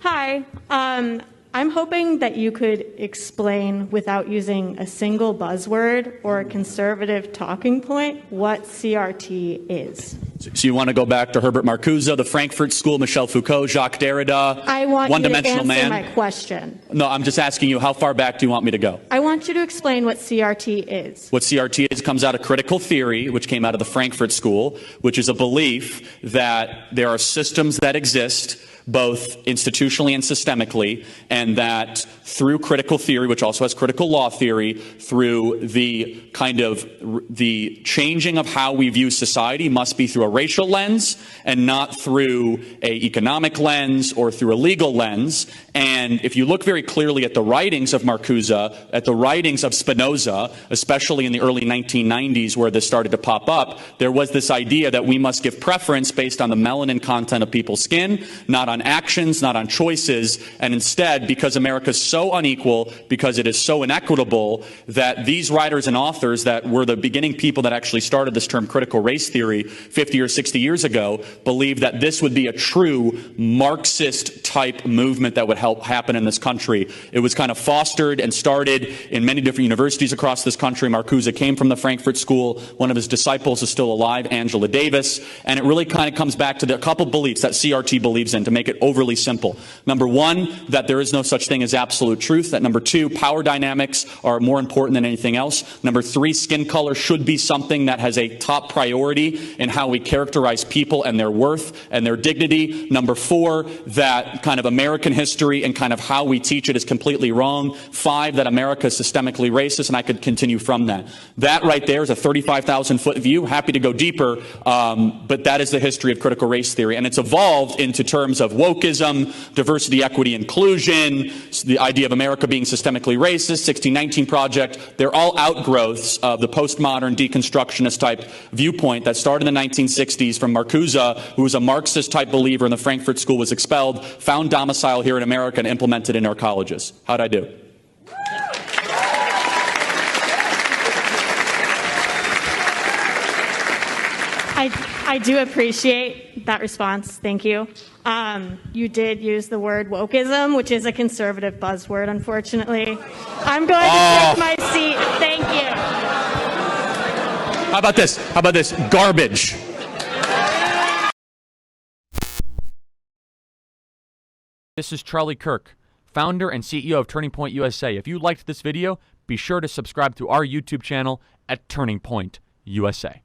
Hi. I'm hoping that you could explain, without using a single buzzword or a conservative talking point, what CRT is. So you want to go back to Herbert Marcuse, the Frankfurt School, Michel Foucault, Jacques Derrida, I want you to answer man? my question. No, I'm just asking you, how far back do you want me to go? I want you to explain what CRT is. What CRT is comes out of critical theory, which came out of the Frankfurt School, which is a belief that there are systems that exist both institutionally and systemically, and that through critical theory, which also has critical law theory, through the kind of the changing of how we view society must be through a racial lens and not through a economic lens or through a legal lens. And if you look very clearly at the writings of Marcuse, at the writings of Spinoza, especially in the early 1990s where this started to pop up, there was this idea that we must give preference based on the melanin content of people's skin, not on actions, not on choices, and instead, because America's so unequal, because it is so inequitable, that these writers and authors that were the beginning people that actually started this term critical race theory 50 or 60 years ago believed that this would be a true Marxist-type movement that would help happen in this country. It was kind of fostered and started in many different universities across this country. Marcuse came from the Frankfurt School. One of his disciples is still alive, Angela Davis, and it really kind of comes back to a couple beliefs that CRT believes in to make it overly simple. Number one, that there is no such thing as absolute truth. That number two, power dynamics are more important than anything else. Number three, skin color should be something that has a top priority in how we characterize people and their worth and their dignity. Number four, that kind of American history and kind of how we teach it is completely wrong. Five, that America is systemically racist, and I could continue from that. That right there is a 35,000-foot view. Happy to go deeper, but that is the history of critical race theory, and it's evolved into terms of wokeism, diversity, equity, inclusion, the idea of America being systemically racist, 1619 Project. They're all outgrowths of the postmodern deconstructionist type viewpoint that started in the 1960s from Marcuse, who was a Marxist type believer in the Frankfurt School, was expelled, found domicile here in America, and implemented in our colleges. How'd I do? I do appreciate that response. Thank you. You did use the word wokeism, which is a conservative buzzword, unfortunately. I'm going to take my seat. Thank you. How about this? How about this? Garbage. This is Charlie Kirk, founder and CEO of Turning Point USA. If you liked this video, be sure to subscribe to our YouTube channel at Turning Point USA.